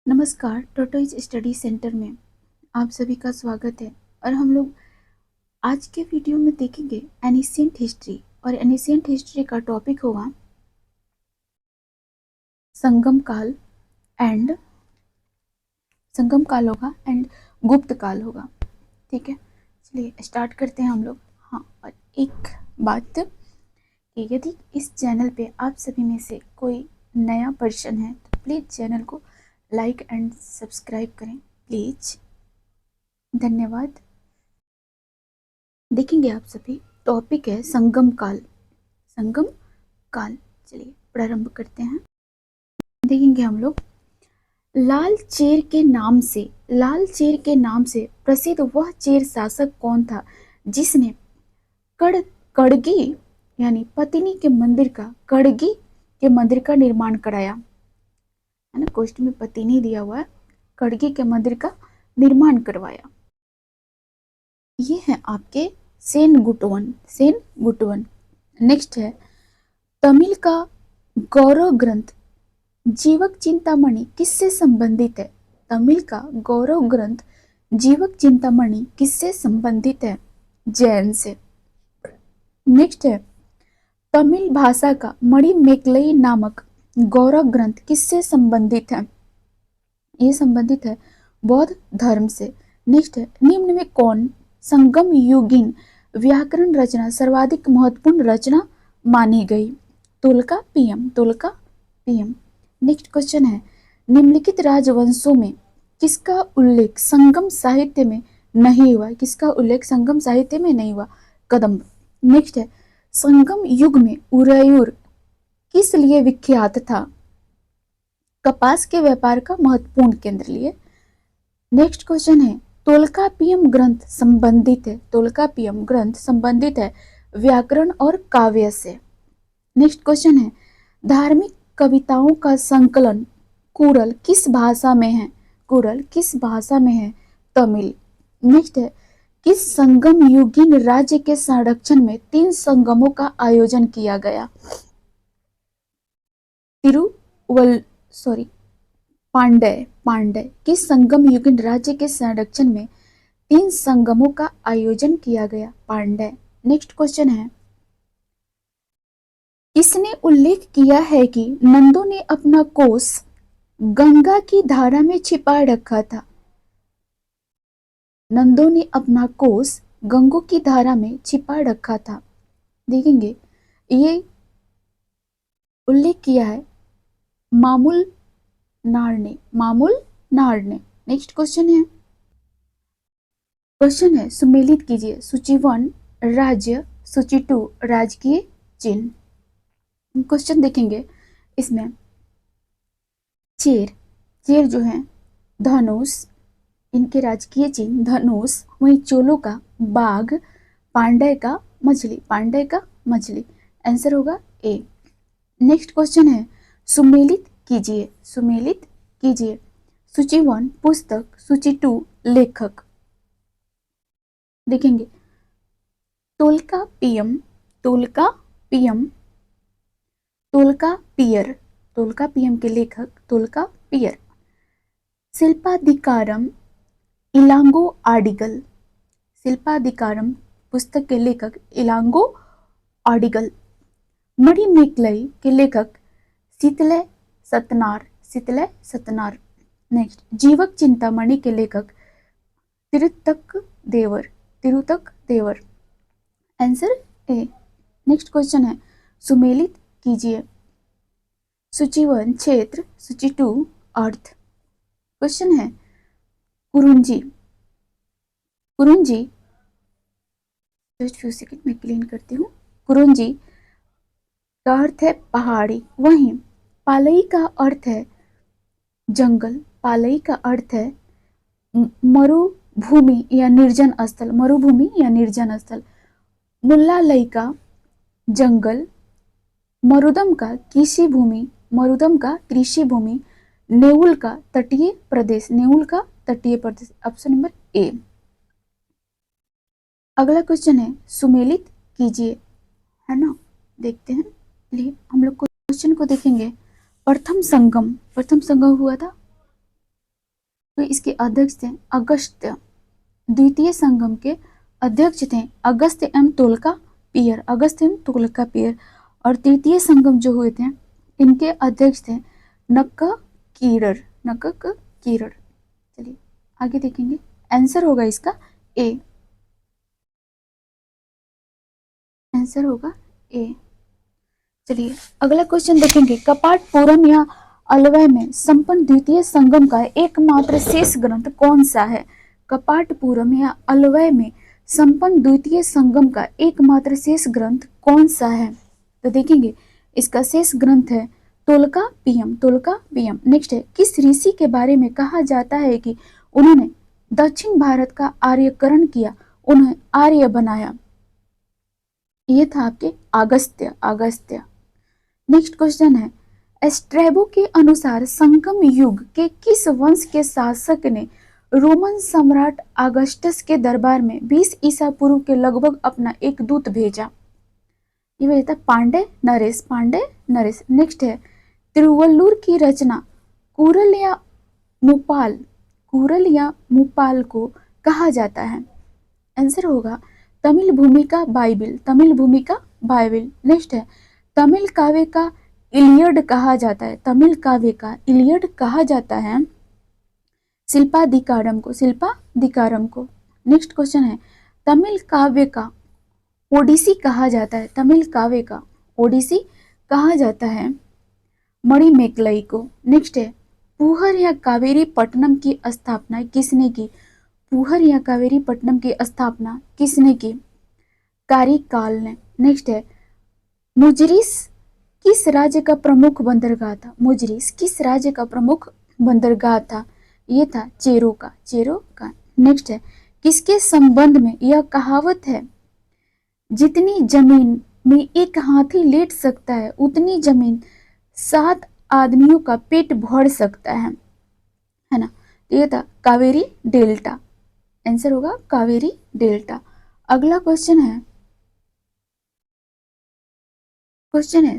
नमस्कार, tortoise study centre में आप सभी का स्वागत है। और हम लोग आज के वीडियो में देखेंगे एनिशिएंट हिस्ट्री। और एनिशिएंट हिस्ट्री का टॉपिक होगा संगम काल एंड गुप्त काल होगा। ठीक है, चलिए स्टार्ट करते हैं हम लोग। हाँ, और एक बात कि यदि इस चैनल पे आप सभी में से कोई नया पर्सन है तो प्लीज़ चैनल को लाइक एंड सब्सक्राइब करें प्लीज़, धन्यवाद। देखेंगे आप सभी, टॉपिक है संगम काल। संगम काल, चलिए प्रारंभ करते हैं। देखेंगे हम लोग लाल चेर के नाम से प्रसिद्ध वह चेर शासक कौन था जिसने कड़ कड़गी यानी पत्नी के मंदिर का कड़गी के मंदिर का निर्माण कराया। है ना, क्वेश्चन में पत्नी दिया हुआ है, कड़गी के मंदिर का निर्माण करवाया। ये है आपके सेनगुटवन। नेक्स्ट है तमिल का गौरव ग्रंथ जीवक चिंतामणि किससे संबंधित है। तमिल का गौरव ग्रंथ जीवक चिंतामणि किससे संबंधित है, जैन से। नेक्स्ट है तमिल भाषा का मणिमेकलई नामक गौरव ग्रंथ किससे संबंधित है, ये संबंधित है बौद्ध धर्म से। नेक्स्ट है निम्न में कौन संगम युगीन व्याकरण रचना सर्वाधिक महत्वपूर्ण रचना मानी गई। तुलका पीएम। नेक्स्ट क्वेश्चन है निम्नलिखित राजवंशों में किसका उल्लेख संगम साहित्य में नहीं हुआ, किसका उल्लेख संगम साहित्य में नहीं हुआ, कदम्ब। नेक्स्ट है संगम युग में उरैयूर किस लिए विख्यात था, कपास के व्यापार का महत्वपूर्ण केंद्र लिए। नेक्स्ट क्वेश्चन है तोलकापियम ग्रंथ संबंधित है व्याकरण और काव्य से। नेक्स्ट क्वेश्चन है धार्मिक कविताओं का संकलन कुरल किस भाषा में है, तमिल। नेक्स्ट है किस संगम युगीन राज्य के संरक्षण में 3 संगमों का आयोजन किया गया, पांड्य किस संगम युगीन राज्य के संरक्षण में 3 संगमों का आयोजन किया गया, पांड्य। नेक्स्ट क्वेश्चन है किसने उल्लेख किया है कि नंदों ने अपना कोष गंगा की धारा में छिपा रखा था, नंदों ने अपना कोष गंगों की धारा में छिपा रखा था। देखेंगे ये उल्लेख किया है मामूल नार ने। नेक्स्ट क्वेश्चन है सुमेलित कीजिए सूची 1 राज्य, सूची 2 राजकीय चिन्ह। क्वेश्चन देखेंगे इसमें चेर जो है धनुष, इनके राजकीय चिन्ह धनुष, वहीं चोलों का बाघ, पांड्य का मछली। आंसर होगा ए। नेक्स्ट क्वेश्चन है सुमेलित कीजिए सूची 1 पुस्तक, सूची 2 लेखक। देखेंगे तोलकापियम के लेखक तोलकापियर। शिल्पाधिकारम इलांगो पुस्तक के लेखक इलांगो आडिगल। मणिमेकलई के लेखक शीतलय सतनार। नेक्स्ट जीवक चिंतामणि के लेखक Tiruthakka Devar. Answer A. Next question है सुमेलित कीजिए सूची 1 क्षेत्र, सूची 2 अर्थ। क्वेश्चन है कुरुंजी, जस्ट फ्यू सेकंड में क्लीन करती हूँ। कुरुंजी का अर्थ है पहाड़ी, वहीं पालई का अर्थ है जंगल, मरुभूमि या निर्जन स्थल। मुल्लालई का जंगल, मरुदम का कृषि भूमि, नेउल का तटीय प्रदेश। Option number A. अगला क्वेश्चन है सुमेलित कीजिए, है ना। देखते हैं, हम लोग क्वेश्चन को देखेंगे। प्रथम संगम हुआ था तो इसके अध्यक्ष थे अगस्त्य। द्वितीय संगम के अध्यक्ष थे अगस्त्य एम तोलकापियर, अगस्त्य एम तोलकापियर। और तृतीय संगम जो हुए थे इनके अध्यक्ष थे नक्काकीरर, नक्काकीरर। चलिए आगे देखेंगे, आंसर होगा इसका ए, आंसर होगा ए। चलिए अगला क्वेश्चन देखेंगे, कपाटपूरम या अलवय में संपन्न द्वितीय संगम का एकमात्र शेष ग्रंथ कौन सा है? कपाटपूरम या अलवय में संपन्न द्वितीय संगम का एकमात्र शेष ग्रंथ कौन सा है? तो देखेंगे इसका शेष ग्रंथ है तोलकापियम, तोलकापियम। नेक्स्ट है, किस ऋषि के बारे में कहा जाता है कि उन्होंने दक्षिण भारत का आर्यकरण किया, उन्हें आर्य बनाया? ये था आपके अगस्त्य, अगस्त्य। नेक्स्ट क्वेश्चन है, एस्ट्रेबो के अनुसार संगम युग के किस वंश के शासक ने रोमन सम्राट अगस्टस के दरबार में 20 ईसा पूर्व के लगभग अपना एक दूत भेजा? ये वही था पांडे नरेश, पांडे नरेश। नेक्स्ट है, तिरुवल्लुर की रचना कुरल या मुपाल, कुरल या मुपाल को कहा जाता है? आंसर होगा तमिल भूमि का बाइबिल, तमिल भूमि का बाइबिल। नेक्स्ट है, तमिल काव्य का इलियड कहा जाता है, तमिल काव्य का इलियड कहा जाता है शिल्पाधिकारम को, शिल्पाधिकारम को। नेक्स्ट क्वेश्चन है, तमिल काव्य का ओडिसी कहा जाता है, तमिल काव्य का ओडिसी कहा जाता है मणिमेकलई को। नेक्स्ट है, पुहर या कावेरी पट्टनम की स्थापना किसने की? पुहर या कावेरी पट्टनम की स्थापना किसने की? कारिकाल ने। नेक्स्ट है, मुजरिस किस राज्य का प्रमुख बंदरगाह था? मुजरिस किस राज्य का प्रमुख बंदरगाह था? ये था चेरो का, चेरो का। नेक्स्ट है, किसके संबंध में यह कहावत है, जितनी जमीन में एक हाथी लेट सकता है उतनी जमीन 7 आदमियों का पेट भर सकता है ना? तो ये था कावेरी डेल्टा, आंसर होगा कावेरी डेल्टा। अगला क्वेश्चन है,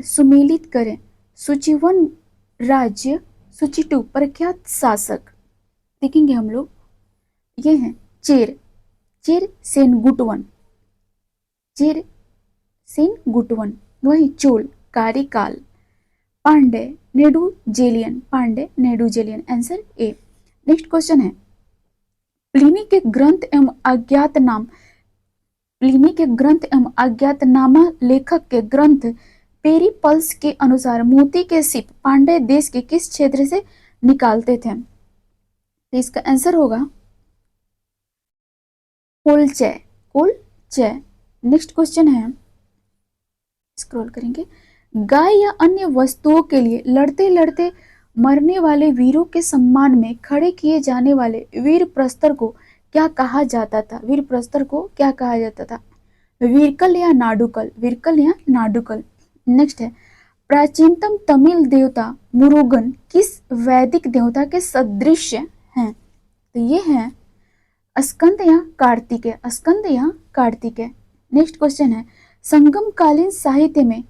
सुमेलित करें सूची 1 राज्य, सूची 2 प्रख्यात शासक। देखेंगे हम लोग, ये हैं चेर, चेर सेनगुटवन, चेर सेनगुटवन। वही Chola Karikala, Pandya Nedunchezhiyan, Pandya Nedunchezhiyan. Answer A. Next question है, प्लिनी के ग्रंथ एवं अज्ञात नाम, प्लिनी के ग्रंथ एवं अज्ञातनामा लेखक के ग्रंथ पेरिपल्स के अनुसार मोती के सिप पांडे देश के किस क्षेत्र से निकालते थे? तो इसका आंसर होगा कोलचै, कोलचै। नेक्स्ट क्वेश्चन है, स्क्रॉल करेंगे, गाय या अन्य वस्तुओं के लिए लड़ते लड़ते मरने वाले वीरों के सम्मान में खड़े किए जाने वाले वीर प्रस्तर को क्या कहा जाता था? वीर प्रस्तर को क्या कहा जाता था? वीरकल या नाडुकल, वीरकल या नाडुकल। नेक्स्ट है, प्राचीनतम तमिल देवता मुरुगन किस वैदिक देवता के सदृश हैं? तो ये हैं स्कंद या कार्तिकेय, स्कंद या कार्तिकेय। नेक्स्ट क्वेश्चन है, संगमकालीन साहित्य में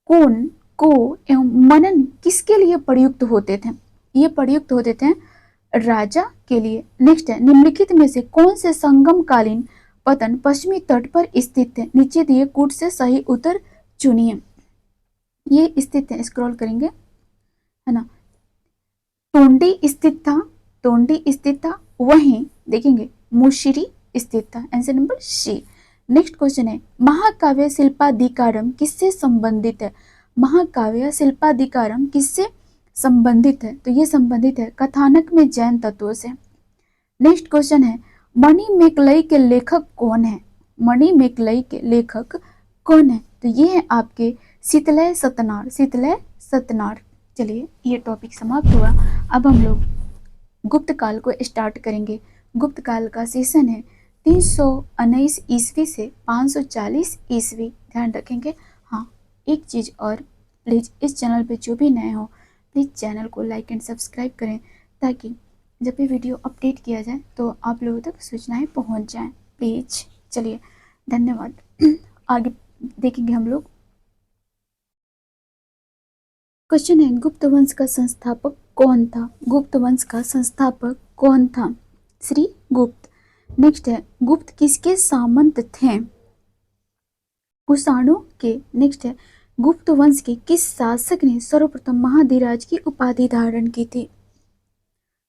कोन, को एवं मनन किसके लिए प्रयुक्त होते थे? ये प्रयुक्त होते थे राजा के लिए। नेक्स्ट है, निम्नलिखित में से कौन से संगमकालीन पतन पश्चिमी तट पर स्थित थे? नीचे दिए कूट से सही उत्तर चुनिए। ये स्थित है, स्क्रॉल करेंगे, है ना? टोंडी स्थित था, टोंडी स्थित था। वहीं देखेंगे मुशिरी स्थित था, answer number C. Next question है, महाकाव्य शिल्पाधिकारम किससे संबंधित है? महाकाव्य शिल्पाधिकारम किससे संबंधित है? तो ये संबंधित है कथानक में जैन तत्वों से। नेक्स्ट क्वेश्चन है, मणिमेकलई के लेखक कौन है? मणिमेकलई के लेखक कौन है? तो ये है आपके शीतलय सतनार, शीतलय सतनार। चलिए ये टॉपिक समाप्त हुआ। अब हम लोग गुप्त काल को स्टार्ट करेंगे। गुप्त काल का सेशन है 319 ईस्वी से 540 ईस्वी। ध्यान रखेंगे। हाँ, एक चीज़ और, प्लीज़ इस चैनल पे जो भी नए हो प्लीज़ चैनल को लाइक एंड सब्सक्राइब करें, ताकि जब भी वीडियो अपडेट किया जाए तो आप लोगों तक सूचनाएं पहुंच जाएं, प्लीज़। चलिए धन्यवाद। आगे देखेंगे हम लोग। क्वेश्चन है, गुप्त वंश का संस्थापक कौन था? गुप्त वंश का संस्थापक कौन था? श्री गुप्त। नेक्स्ट है, गुप्त किसके सामंत थे? कुषाणों के। नेक्स्ट है, गुप्त वंश के किस शासक ने सर्वप्रथम महाधिराज की उपाधि धारण की थी?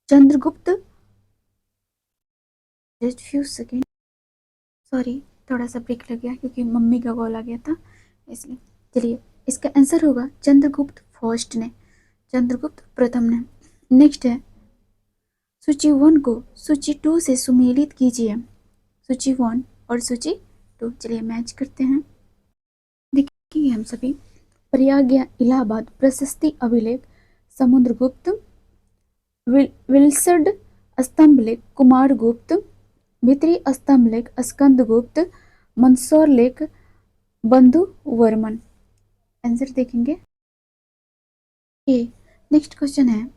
Chandragupta. Just few second, sorry थोड़ा सा ब्रेक लग गया क्योंकि मम्मी का कॉल आ गया था इसलिए। चलिए, इसका आंसर होगा चंद्रगुप्त फर्स्ट ने, चंद्रगुप्त प्रथम ने। नेक्स्ट है, सूची 1 को सूची 2 से सुमेलित कीजिए। सूची 1 और सूची 2, चलिए मैच करते हैं। देखिए हम सभी, प्रयाग इलाहाबाद प्रशस्ति अभिलेख, समुद्रगुप्त, विल्सड स्तंभलेख कुमारगुप्त, भीतरी स्तंभलेख स्कंदगुप्त, मंदसौर लेख बंधु वर्मन। आंसर देखेंगे ए। नेक्स्ट क्वेश्चन है,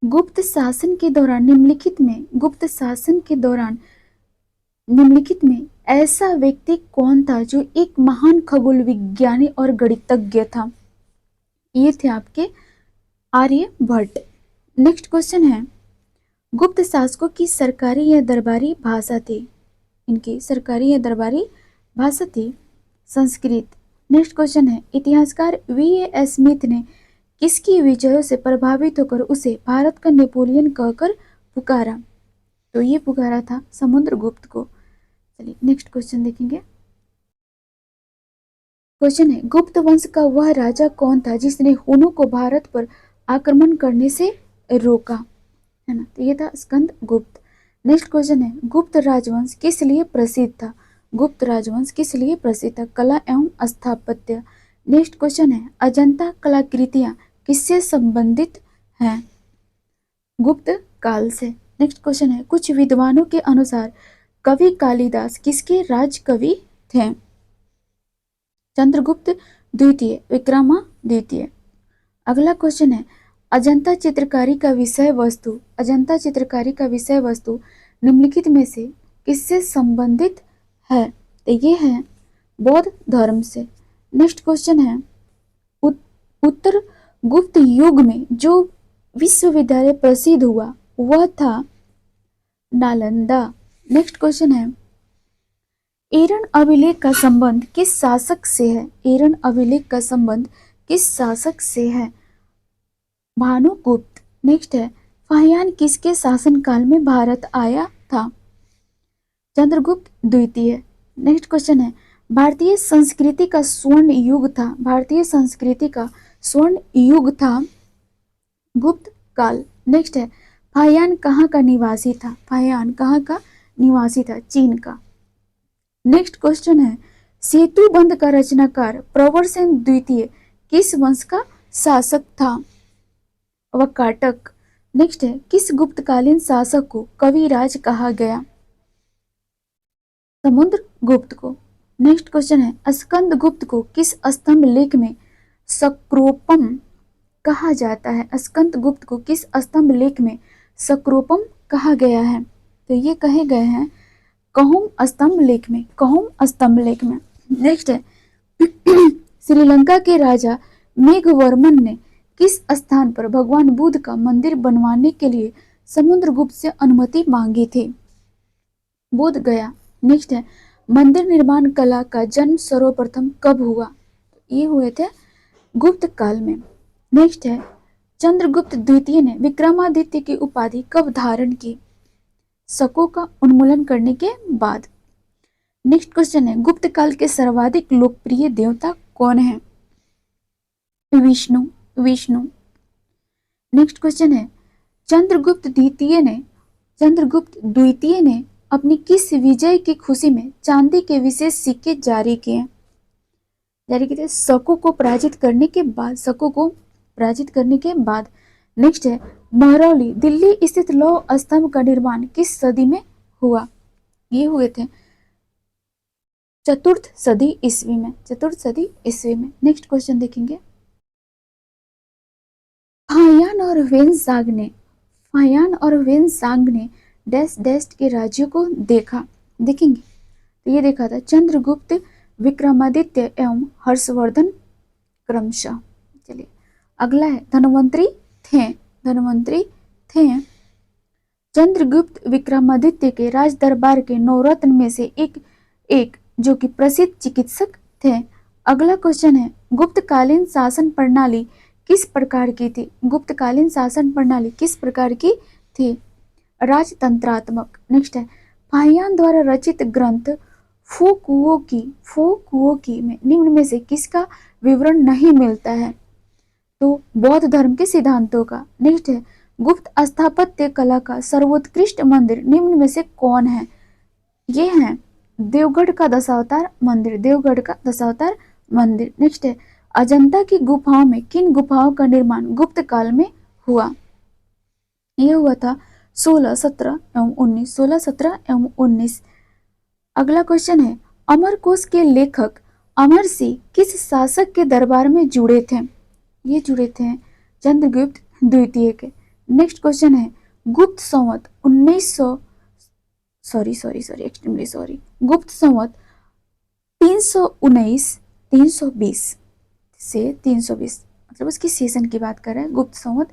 गुप्त शासन के दौरान निम्नलिखित में ऐसा व्यक्ति कौन था जो एक महान खगोल विज्ञानी और गणितज्ञ था? ये थे आपके आर्यभट्ट। नेक्स्ट क्वेश्चन है, गुप्त शासकों की सरकारी या दरबारी भाषा थी? इनकी सरकारी या दरबारी भाषा थी संस्कृत। नेक्स्ट क्वेश्चन है, इतिहासकार V.A. स्मिथ ने किसकी विजयों से प्रभावित होकर उसे भारत का नेपोलियन कहकर पुकारा? तो ये पुकारा था समुद्रगुप्त को। चलिए नेक्स्ट क्वेश्चन देखेंगे। क्वेश्चन है, गुप्त वंश का वह राजा कौन था जिसने हुनों को भारत पर आक्रमण करने से रोका? है ना, तो ये था स्कंदगुप्त। नेक्स्ट क्वेश्चन है, गुप्त राजवंश किस लिए प्रसिद्ध था? गुप्त राजवंश किस लिए प्रसिद्ध था? कला एवं स्थापत्य। नेक्स्ट क्वेश्चन है, अजंता कलाकृतियां किससे संबंधित हैं? गुप्त काल से। नेक्स्ट क्वेश्चन है, कुछ विद्वानों के अनुसार कवि कालिदास किसके राजकवि थे? चंद्रगुप्त द्वितीय, विक्रमादित्य। अगला क्वेश्चन है, अजंता चित्रकारी का विषय वस्तु निम्नलिखित में से किससे संबंधित है? तो ये है बौद्ध धर्म से। नेक्स्ट क्वेश्चन है, उत्तर गुप्त युग में जो विश्वविद्यालय प्रसिद्ध हुआ वह था नालंदा। नेक्स्ट क्वेश्चन है, एरन अभिलेख का संबंध किस शासक से है? एरन अभिलेख का संबंध किस शासक से है? भानुगुप्त। नेक्स्ट है, फाहियान किसके शासनकाल में भारत आया था? चंद्रगुप्त द्वितीय। नेक्स्ट क्वेश्चन है, भारतीय संस्कृति का स्वर्ण युग था गुप्त काल। नेक्स्ट है, फाहियान कहाँ का निवासी था? चीन का। नेक्स्ट क्वेश्चन है, सेतु बंध का रचनाकार प्रवरसेन द्वितीय किस वंश का शासक था? वकाटक। नेक्स्ट है, किस गुप्तकालीन शासक को कविराज कहा गया? समुद्रगुप्त को। नेक्स्ट क्वेश्चन है, स्कंदगुप्त को किस स्तंभ लेख में सक्रोपम कहा जाता है? स्कंदगुप्त को किस स्तंभ लेख में सक्रोपम कहा गया है? तो ये कहे गए हैं कहुम स्तंभ लेख में। नेक्स्ट है, श्रीलंका के राजा मेघवर्मन ने किस स्थान पर भगवान बुद्ध का मंदिर बनवाने के लिए समुद्रगुप्त से अनुमति मांगी थी? बोध गया। नेक्स्ट है, मंदिर निर्माण कला का जन्म सर्वप्रथम कब हुआ? ये हुए थे गुप्त काल में। नेक्स्ट है, चंद्रगुप्त द्वितीय ने विक्रमादित्य की उपाधि कब धारण की? शकों का उन्मूलन करने के बाद। नेक्स्ट क्वेश्चन है, गुप्त काल के सर्वाधिक लोकप्रिय देवता कौन है? विष्णु। नेक्स्ट क्वेश्चन है, चंद्रगुप्त द्वितीय ने अपनी किस विजय की खुशी में चांदी के विशेष सिक्के जारी किए थे? शकों को पराजित करने के बाद। नेक्स्ट है, महरौली दिल्ली स्थित लौह स्तंभ का निर्माण किस सदी में हुआ? ये हुए थे चतुर्थ सदी ईस्वी में। नेक्स्ट क्वेश्चन देखेंगे, फाहियान और वेनसांग ने डैश के राज्यों को देखेंगे। तो ये देखा था चंद्रगुप्त, विक्रमादित्य एवं हर्षवर्धन क्रमशः। चलिए अगला है, धन्वंतरी थे, धनवंतरी थे। चंद्रगुप्त विक्रमादित्य के राज दरबार के नवरत्न में से एक जो कि प्रसिद्ध चिकित्सक थे। अगला क्वेश्चन है, गुप्तकालीन शासन प्रणाली किस प्रकार की थी? गुप्तकालीन शासन प्रणाली किस प्रकार की थी? राजतंत्रात्मक। नेक्स्ट है, फाहियान द्वारा रचित ग्रंथ फुकुओकी में निम्न में से किसका विवरण नहीं मिलता है? तो बौद्ध धर्म के सिद्धांतों का। नेक्स्ट है, गुप्त स्थापत्य कला का सर्वोत्कृष्ट मंदिर निम्न में से कौन है? ये है देवगढ़ का दशावतार मंदिर, देवगढ़ का दशावतार मंदिर। नेक्स्ट है, अजंता की गुफाओं में किन गुफाओं का निर्माण गुप्त काल में हुआ? यह हुआ था 16, 17 एवं 19, 16, 17 एवं 19। अगला क्वेश्चन है, अमरकोश के लेखक अमर सिंह किस शासक के दरबार में जुड़े थे? ये जुड़े थे चंद्रगुप्त द्वितीय के। नेक्स्ट क्वेश्चन है, गुप्त संवत 1900 गुप्त संवत 319 320 से 320, मतलब उसकी सेशन की बात कर रहे हैं। गुप्त संवत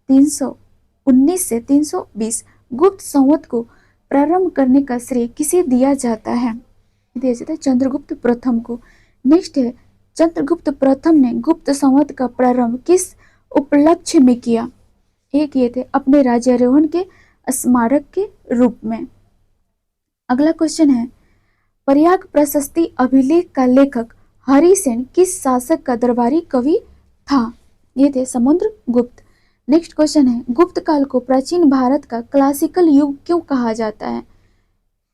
319 से 320 गुप्त संवत को प्रारंभ करने का श्रेय किसे दिया जाता है? दिया जाता है चंद्रगुप्त प्रथम को। नेक्स्ट है, चंद्रगुप्त प्रथम ने गुप्त संवत का प्रारंभ किस उपलक्ष्य में किया? ये किए थे अपने राज्यारोहण के स्मारक के रूप में। अगला क्वेश्चन है, प्रयाग प्रशस्ति अभिलेख का लेखक हरिसेन किस शासक का दरबारी कवि था? ये थे समुद्रगुप्त। नेक्स्ट क्वेश्चन है, गुप्त काल को प्राचीन भारत का क्लासिकल युग क्यों कहा जाता है?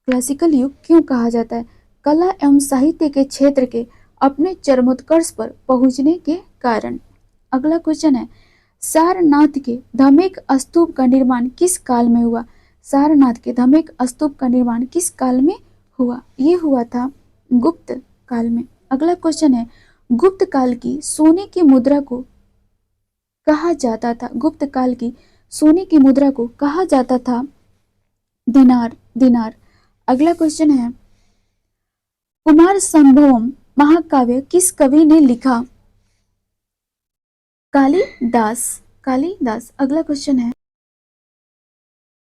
क्लासिकल युग क्यों कहा जाता है? कला एवं साहित्य के क्षेत्र के अपने चरमोत्कर्ष पर पहुंचने के कारण। अगला क्वेश्चन है, सारनाथ के धमेक स्तूप का निर्माण किस काल में हुआ? सारनाथ के धमेक स्तूप का निर्माण किस काल में हुआ? ये हुआ था गुप्त काल में। अगला क्वेश्चन है, गुप्त काल की सोने की मुद्रा को कहा जाता था? गुप्त काल की सोने की मुद्रा को कहा जाता था दिनार। अगला क्वेश्चन है, कुमार संभवम महाकाव्य किस कवि ने लिखा? कालिदास। अगला क्वेश्चन है,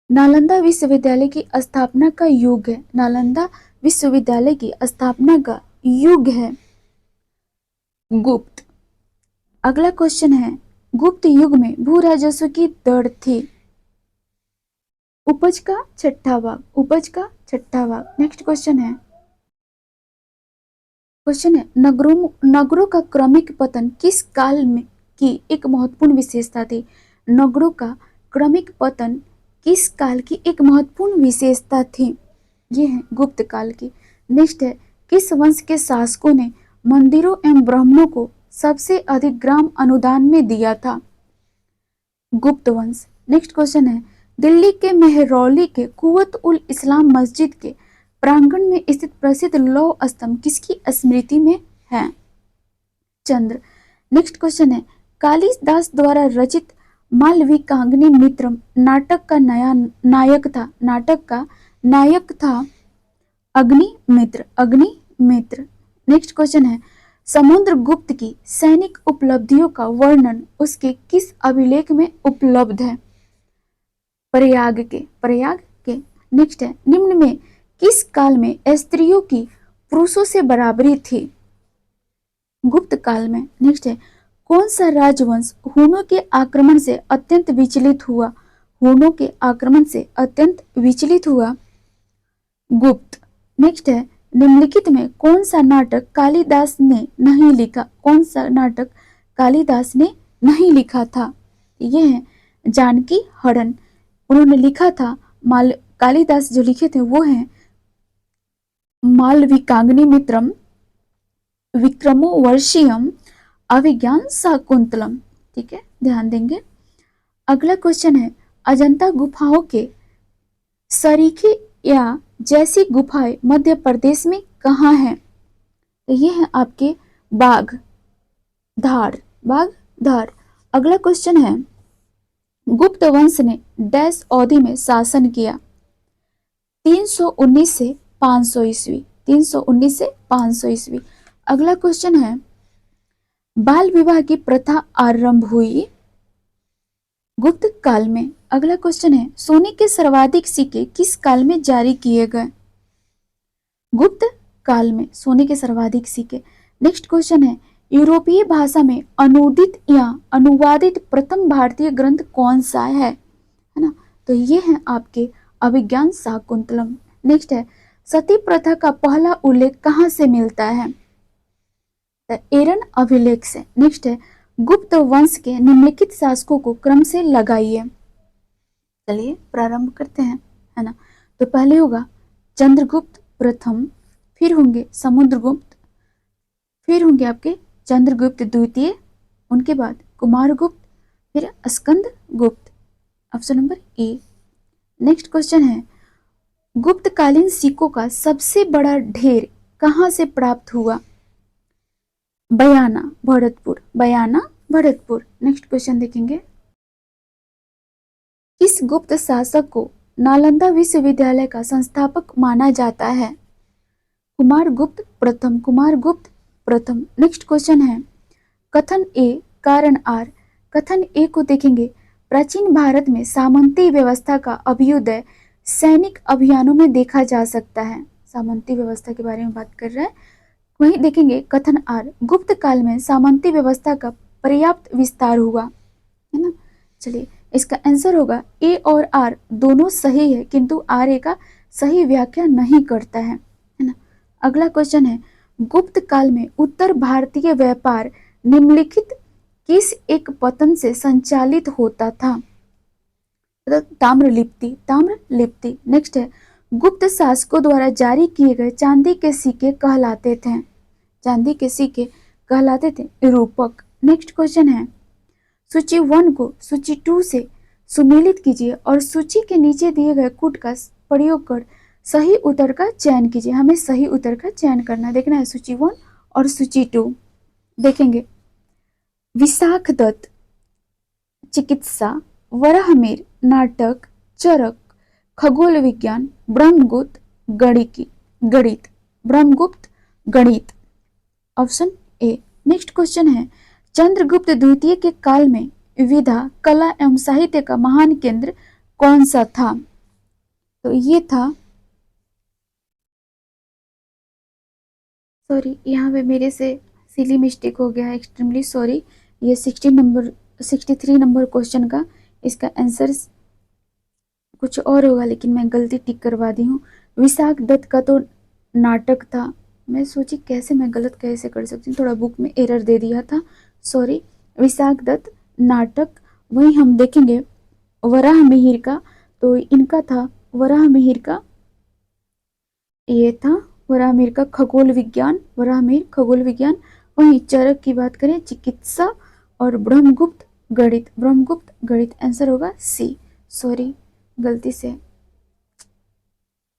नालंदा विश्वविद्यालय की स्थापना का युग है? नालंदा विश्वविद्यालय की स्थापना का युग है गुप्त। अगला क्वेश्चन है, गुप्त युग में भू राजस्व की दर थी उपज का छठा भाग। नेक्स्ट क्वेश्चन है, नगरों का क्रमिक पतन किस काल में की एक महत्वपूर्ण विशेषता थी? नगरों का क्रमिक पतन किस काल की एक महत्वपूर्ण विशेषता थी? ये है गुप्त काल की। नेक्स्ट है, किस वंश के शासकों ने मंदिरों एवं ब्राह्मणों को सबसे अधिक ग्राम अनुदान में दिया था? गुप्त वंश। नेक्स्ट क्वेश्चन है, दिल्ली के मेहरौली के कुवत उल इस्लाम मस्जिद के प्रांगण में स्थित प्रसिद्ध लौह स्तंभ किसकी स्मृति में है? चंद्र। नेक्स्ट क्वेश्चन है, कालिदास द्वारा रचित मालविकाग्नि मित्रम नाटक का नायक था अग्निमित्र। नेक्स्ट क्वेश्चन है, समुद्रगुप्त की सैनिक उपलब्धियों का वर्णन उसके किस अभिलेख में उपलब्ध है? प्रयाग के। नेक्स्ट है, निम्न में किस काल में स्त्रियों की पुरुषों से बराबरी थी? गुप्त काल में। नेक्स्ट है, कौन सा राजवंश हुनों के आक्रमण से अत्यंत विचलित हुआ? गुप्त। नेक्स्ट है, निम्नलिखित में कौन सा नाटक कालिदास ने नहीं लिखा था? ये है जानकी हरण। उन्होंने लिखा था कालिदास जो लिखे थे वो हैं मालविकाग्नि मित्रम, विक्रमोर्वशीयम, अभिज्ञान शाकुंतलम। ठीक है, ध्यान देंगे। अगला क्वेश्चन है, अजंता गुफाओं के सरीखे या जैसी गुफाएं मध्य प्रदेश में कहाँ हैं? तो ये है आपके बागधार। अगला क्वेश्चन है, गुप्त वंश ने डैश अवधि में शासन किया? 319 से 500 ईस्वी। अगला क्वेश्चन है, बाल विवाह की प्रथा आरंभ हुई गुप्त काल में। अगला क्वेश्चन है, सोने के सर्वाधिक सिक्के किस काल में जारी किए गए? गुप्त काल में सोने के सर्वाधिक सिक्के। नेक्स्ट क्वेश्चन है, यूरोपीय भाषा में अनुदित या अनुवादित प्रथम भारतीय ग्रंथ कौन सा है ना? तो ये है आपके अभिज्ञान शाकुंतलम। नेक्स्ट है, सती प्रथा का पहला उल्लेख कहाँ से मिलता है? एरन अभिलेख से। नेक्स्ट है, गुप्त वंश के निम्नलिखित शासकों को क्रम से लगाइए। चलिए प्रारंभ करते हैं, है ना। तो पहले होगा चंद्रगुप्त प्रथम, फिर होंगे समुद्रगुप्त, फिर होंगे आपके चंद्रगुप्त द्वितीय, उनके बाद कुमारगुप्त, फिर स्कंद गुप्त। Option number A. Next question है, गुप्तकालीन सिक्कों का सबसे बड़ा ढेर कहाँ से प्राप्त हुआ? बयाना भरतपुर, बयाना भरतपुर। नेक्स्ट क्वेश्चन देखेंगे, किस गुप्त शासक को नालंदा विश्वविद्यालय का संस्थापक माना जाता है? कुमारगुप्त प्रथम, कुमारगुप्त प्रथम। नेक्स्ट क्वेश्चन है, कथन ए कारण आर। कथन ए को देखेंगे, प्राचीन भारत में सामंती व्यवस्था का अभ्युदय सैनिक अभियानों में देखा जा सकता है। सामंती व्यवस्था के बारे में बात कर रहा है। वहीं देखेंगे कथन आर, गुप्त काल में सामंती व्यवस्था का पर्याप्त विस्तार हुआ, है ना। चलिए इसका आंसर होगा ए और आर दोनों सही है, किंतु आर ए का सही व्याख्या नहीं करता है ना। अगला क्वेश्चन है, गुप्त काल में उत्तर भारतीय व्यापार निम्नलिखित किस एक पतन से संचालित होता था? ताम्रलिप्ति, ताम्रलिप्ति। नेक्स्ट है, गुप्त शासकों द्वारा जारी किए गए चांदी के सिक्के कहलाते थे, चांदी के सिक्के कहलाते थे रूपक। नेक्स्ट क्वेश्चन है, सूची 1 को सूची 2 से सुमेलित कीजिए और सूची के नीचे दिए गए कूट का प्रयोग कर सही उत्तर का चयन कीजिए। हमें सही उत्तर का चयन करना, देखना है सूची 1 और सूची 2। देखेंगे, विशाख दत्त चिकित्सा, वराहमिहिर नाटक, चरक, खगोल विज्ञान, ब्रह्मगुप्त गणित, ब्रह्मगुप्त गणित। Option A. नेक्स्ट क्वेश्चन है, चंद्रगुप्त द्वितीय के काल में विधा, कला एवं साहित्य का महान केंद्र कौन सा था? तो ये था, सॉरी यहाँ पे मेरे से सिली मिस्टेक हो गया है, एक्सट्रीमली सॉरी। ये 63 नंबर क्वेश्चन का इसका आंसर कुछ और होगा, लेकिन मैं गलती टिक करवा दी हूँ। विशाख दत्त का तो नाटक था, मैं सोची कैसे मैं गलत कैसे कर सकती हूँ, थोड़ा बुक में एरर दे दिया था, सॉरी। विशाख दत्त नाटक। वहीं हम देखेंगे वराहमिहिर का, तो इनका था वराहमिहिर का, ये था वराहमिहिर का खगोल विज्ञान, वराहमिहिर खगोल विज्ञान। वहीं चरक की बात करें चिकित्सा, और ब्रह्मगुप्त गणित, ब्रह्मगुप्त गणित। आंसर होगा सी। सॉरी गलती से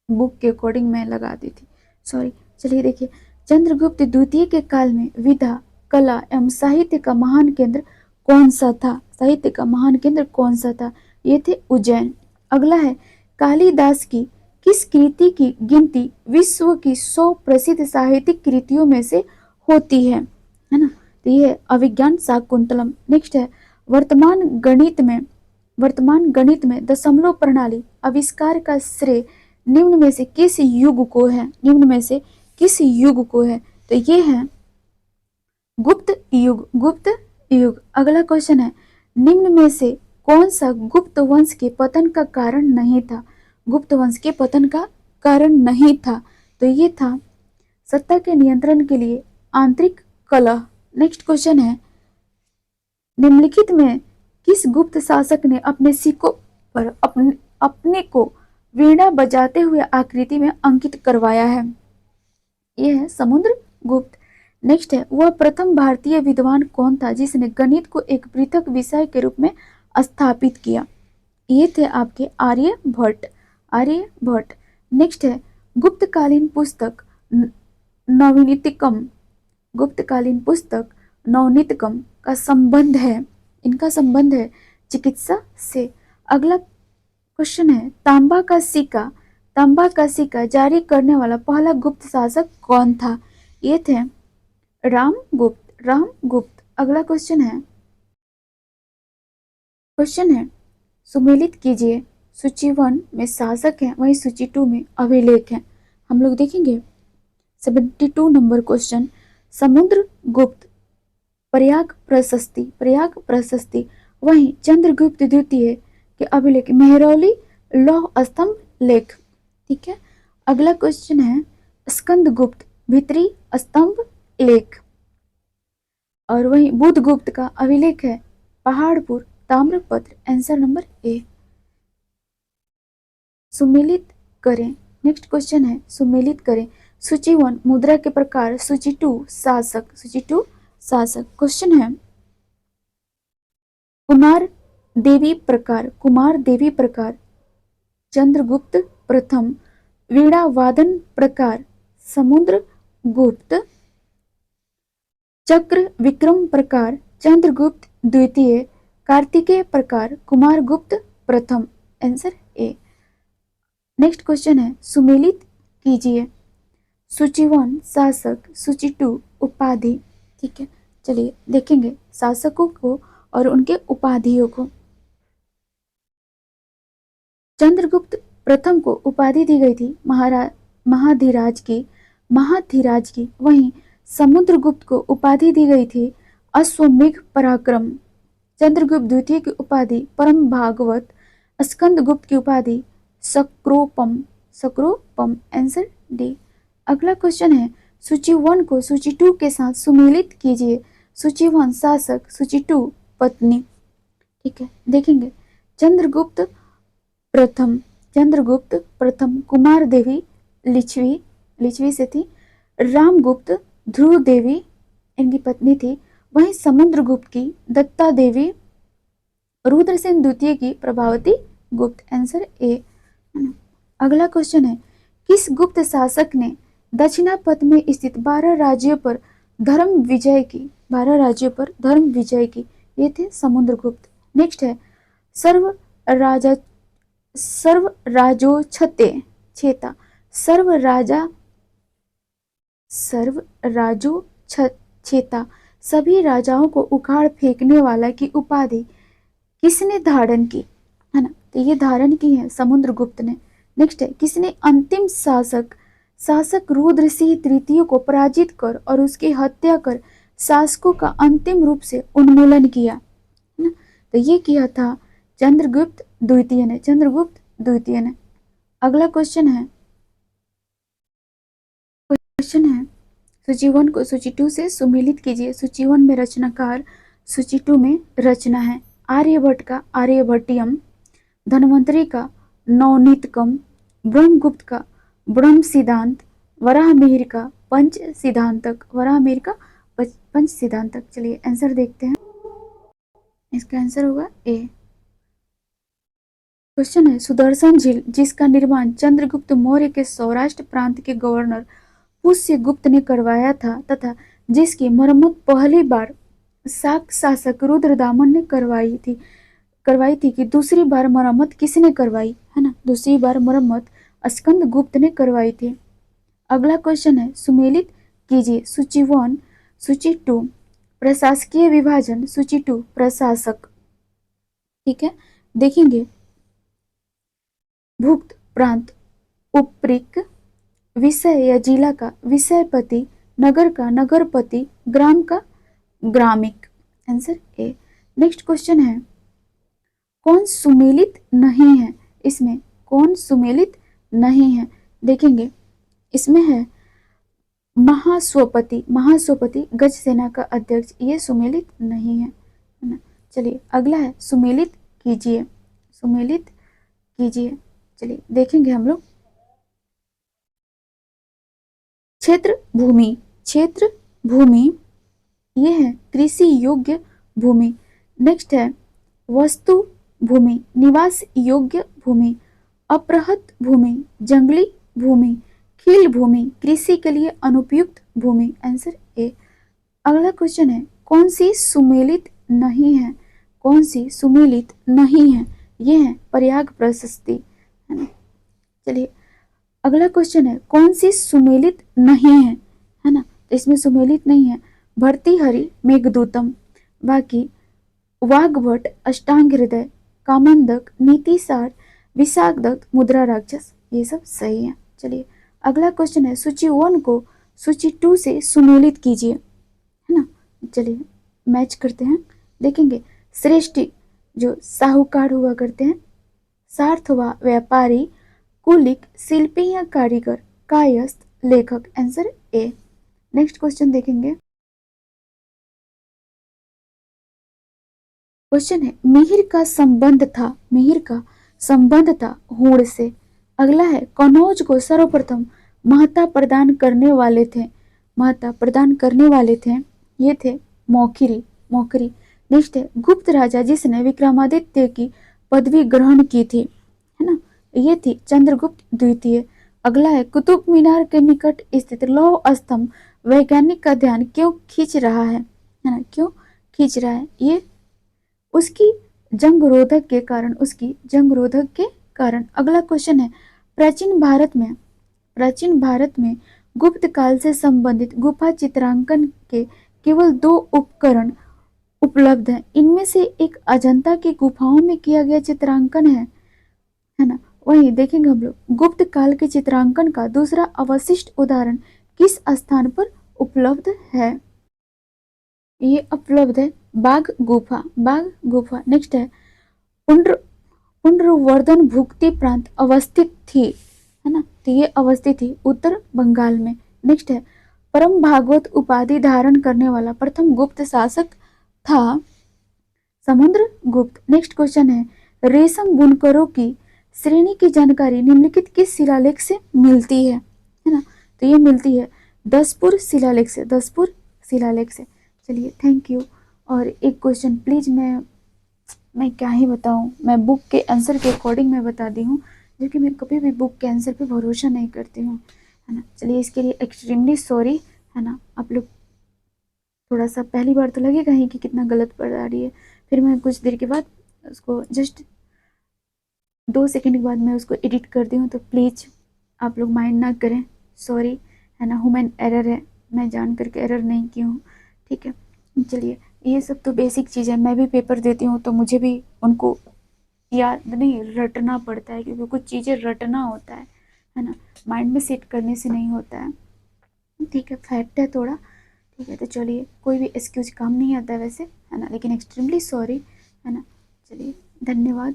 बुक के अकॉर्डिंग मैं लगा दी थी, सॉरी। चलिए देखिए, चंद्रगुप्त द्वितीय के काल में विधा, कला एवं साहित्य का महान केंद्र कौन सा था? साहित्य का महान केंद्र कौन सा था? ये थे उज्जैन। अगला है, कालिदास की किस कृति की गिनती विश्व की 100 प्रसिद्ध साहित्यिक कृतियों में से होती है ना। तो ये है अभिज्ञान शाकुंतलम। नेक्स्ट है, वर्तमान गणित में दशमलव प्रणाली आविष्कार का श्रेय निम्न में से किस युग को है? निम्न में से किस युग को है? तो ये है गुप्त युग, गुप्त युग। अगला क्वेश्चन है, निम्न में से कौन सा गुप्त वंश के पतन का कारण नहीं था? गुप्त वंश के पतन का कारण नहीं था, तो ये था सत्ता के नियंत्रण के लिए आंतरिक कलह। नेक्स्ट क्वेश्चन है, निम्नलिखित में किस गुप्त शासक ने अपने सिक्कों पर अपने को वीणा बजाते हुए आकृति में अंकित करवाया है? यह है समुद्रगुप्त। नेक्स्ट है, वह प्रथम भारतीय विद्वान कौन था जिसने गणित को एक पृथक विषय के रूप में स्थापित किया? ये थे आपके आर्यभट्ट, आर्यभट्ट। नेक्स्ट है, गुप्तकालीन पुस्तक नवनीतिकम, गुप्तकालीन पुस्तक नवनीतिकम का संबंध है, इनका संबंध है चिकित्सा से। अगला क्वेश्चन है, तांबा का सिक्का जारी करने वाला पहला गुप्त शासक कौन था? ये थे रामगुप्त, रामगुप्त। अगला क्वेश्चन है, क्वेश्चन है, सुमेलित कीजिए। सूची 1 में शासक है, वहीं सूची 2 में अभिलेख है। हम लोग देखेंगे 72 नंबर क्वेश्चन। समुद्रगुप्त प्रयाग प्रशस्ति वहीं चंद्रगुप्त द्वितीय के अभिलेख मेहरौली लौह स्तंभ लेख। ठीक है। अगला क्वेश्चन है, स्कंदगुप्त भीतरी स्तंभ लेख। और वहीं बुधगुप्त का अभिलेख है पहाड़पुर ताम्रपत्र। Answer number A. सुमेलित करें। नेक्स्ट क्वेश्चन है, सुमेलित करें। सूची 1 मुद्रा के प्रकार, सूची 2 शासक, सूची 2 शासक। क्वेश्चन है, कुमार देवी प्रकार चंद्रगुप्त प्रथम। वीणा वादन प्रकार समुद्रगुप्त। चक्र विक्रम प्रकार चंद्रगुप्त द्वितीय। कार्तिकेय प्रकार कुमारगुप्त प्रथम। Answer A. नेक्स्ट क्वेश्चन है, सुमेलित कीजिए। सूची 1 शासक, सूची 2 उपाधि। ठीक है, चलिए देखेंगे शासकों को और उनके उपाधियों को। चंद्रगुप्त प्रथम को उपाधि दी गई थी महाधीराज की। वहीं समुद्रगुप्त को उपाधि दी गई थी अश्वमेघ पराक्रम। चंद्रगुप्त द्वितीय की उपाधि परम भागवत। स्कंदगुप्त की उपाधि सक्रोपम। Answer D. अगला क्वेश्चन है, सूची 1 को सूची 2 के साथ सुमेलित कीजिए। सूची 1 शासक, सूची 2 पत्नी। ठीक है, देखेंगे चंद्रगुप्त प्रथम कुमार देवी लिच्छवी से थी। रामगुप्त ध्रुव देवी इनकी पत्नी थी। वहीं समुद्रगुप्त की दत्ता देवी, रुद्रसेन द्वितीय की प्रभावती गुप्त। Answer A. अगला क्वेश्चन है, किस गुप्त शासक ने दक्षिणापथ में स्थित 12 राज्यों पर धर्म विजय की? ये थे समुद्रगुप्त। नेक्स्ट है, सर्वराजोच्छेता सभी राजाओं को उखाड़ फेंकने वाला की उपाधि किसने धारण की? है ना, तो ये धारण की है समुद्रगुप्त ने। नेक्स्ट है, किसने अंतिम शासक रुद्रसिंह तृतीय को पराजित कर और उसकी हत्या कर शासकों का अंतिम रूप से उन्मूलन किया? है ना, तो ये किया था चंद्रगुप्त द्वितीय ने। अगला क्वेश्चन है, सूची 1 को सूची 2 से सुमेलित कीजिए। सूची 1 में रचनाकार, सूची 2 में रचना है। आर्यभट्ट का आर्यभट्टियम, धन्वंतरि का नवनीतकम, ब्रह्मगुप्त का ब्रह्म सिद्धांत, वराहमिहिर का पंच सिद्धांतक। चलिए आंसर देखते हैं। इसका आंसर होगा ए। क्वेश्चन है, सुदर्शन झील जिसका निर्माण चंद्रगुप्त मौर्य के सौराष्ट्र प्रांत के गवर्नर पुष्यगुप्त ने करवाया था तथा जिसकी मरम्मत पहली बार शाक शासक रुद्रदामन ने करवाई थी कि दूसरी बार मरम्मत किसने करवाई? है ना, दूसरी बार मरम्मत स्कंदगुप्त ने करवाई थी। अगला क्वेश्चन है, सुमेलित कीजिए। सूची 1 सूची 2 प्रशासकीय विभाजन, सूची 2 प्रशासक। ठीक है, देखेंगे भुक्त प्रांत, उपरिक, विषय या जिला का विषयपति, नगर का नगरपति, ग्राम का ग्रामिक। Answer A. नेक्स्ट क्वेश्चन है, कौन सुमेलित नहीं है? इसमें कौन सुमेलित नहीं है? देखेंगे इसमें है महास्वपति गज सेना का अध्यक्ष, ये सुमेलित नहीं है ना। चलिए अगला है, सुमेलित कीजिए। चलिए देखेंगे हम लोग क्षेत्र भूमि, ये है कृषि योग्य भूमि। नेक्स्ट है वस्तु भूमि, निवास योग्य भूमि, अपृहत भूमि, जंगली भूमि, खील भूमि, कृषि के लिए अनुपयुक्त भूमि। Answer A. अगला क्वेश्चन है, कौन सी सुमेलित नहीं है? ये है प्रयाग प्रशस्ति, है ना। चलिए अगला क्वेश्चन है, कौन सी सुमेलित नहीं है ना, तो इसमें सुमेलित नहीं है भर्तृहरि मेघदूतम। बाकी वाग्भट, अष्टांग हृदय, कामंदक, नीतिसार, विशाखदत्त, मुद्रा राक्षस, ये सब सही है। चलिए अगला क्वेश्चन है, सूची 1 को सूची 2 से सुमेलित कीजिए, है ना। चलिए मैच करते हैं, देखेंगे। श्रेष्ठी जो साहूकार हुआ करते हैं, सार्थ हुआ व्यापारी, कुलिक शिल्पी या कारीगर, कायस्थ लेखक, आंसर ए। नेक्स्ट क्वेश्चन देखेंगे। क्वेश्चन है, मिहिर का संबंध था, मिहिर का संबंध था हूण से। अगला है, कनौज को सर्वप्रथम महत्ता प्रदान करने वाले थे, महत्ता प्रदान करने वाले थे, ये थे मौखरी, मौखरी। नेक्स्ट है, गुप्त राजा जिसने विक्रमादित्य की पदवी ग्रहण की थी, है ना, ये थी चंद्रगुप्त द्वितीय। अगला है, कुतुब मीनार के निकट स्थित लौह स्तंभ वैज्ञानिक का ध्यान क्यों खींच रहा है ना, क्यों खींच रहा है, ये उसकी जंग रोधक के कारण, उसकी जंग रोधक के कारण। अगला क्वेश्चन है, प्राचीन भारत में, प्राचीन भारत में गुप्त काल से संबंधित गुफा चित्रांकन के केवल 2 उपकरण उपलब्ध हैं, इनमें से एक अजंता की गुफाओं में किया गया चित्रांकन है ना। वही देखेंगे हम लोग, गुप्त काल के चित्रांकन का दूसरा अवशिष्ट उदाहरण किस स्थान पर उपलब्ध है, ये उपलब्ध है बाघ गुफा, बाघ गुफा। नेक्स्ट है, पुंड्र पुंड्रवर्धन भुक्ति प्रांत अवस्थित थी, है ना, तो ये अवस्थित थी उत्तर बंगाल में। नेक्स्ट है, परम भागवत उपाधि धारण करने वाला प्रथम गुप्त शासक था समुद्र गुप्त। नेक्स्ट क्वेश्चन है, रेशम बुनकरों की श्रेणी की जानकारी निम्नलिखित किस शिलालेख से मिलती है ना, तो ये मिलती है दसपुर शिलालेख से, दसपुर शिलालेख से। चलिए थैंक यू। और एक क्वेश्चन प्लीज, मैं क्या ही बताऊं, मैं बुक के आंसर के अकॉर्डिंग मैं बता दी हूँ, जो कि मैं कभी भी बुक के आंसर पे भरोसा नहीं करती हूँ, है ना। चलिए इसके लिए एक्सट्रीमली सॉरी, है ना। आप लोग थोड़ा सा पहली बार तो लगेगा ही कि कितना गलत पढ़ा रही है, फिर मैं कुछ देर के बाद उसको जस्ट 2 सेकंड के बाद मैं उसको एडिट करती हूँ, तो प्लीज़ आप लोग माइंड ना करें, सॉरी, है ना। ह्यूमन एरर है, मैं जान करके एरर नहीं की हूँ, ठीक है। चलिए ये सब तो बेसिक चीज़ है, मैं भी पेपर देती हूँ तो मुझे भी उनको याद नहीं रटना पड़ता है, क्योंकि कुछ चीज़ें रटना होता है ना, माइंड में सेट करने से नहीं होता है, ठीक है। फैक्ट है थोड़ा, ठीक है। तो चलिए कोई भी एक्सक्यूज काम नहीं आता है वैसे, है ना, लेकिन एक्सट्रीमली सॉरी, है ना। चलिए धन्यवाद।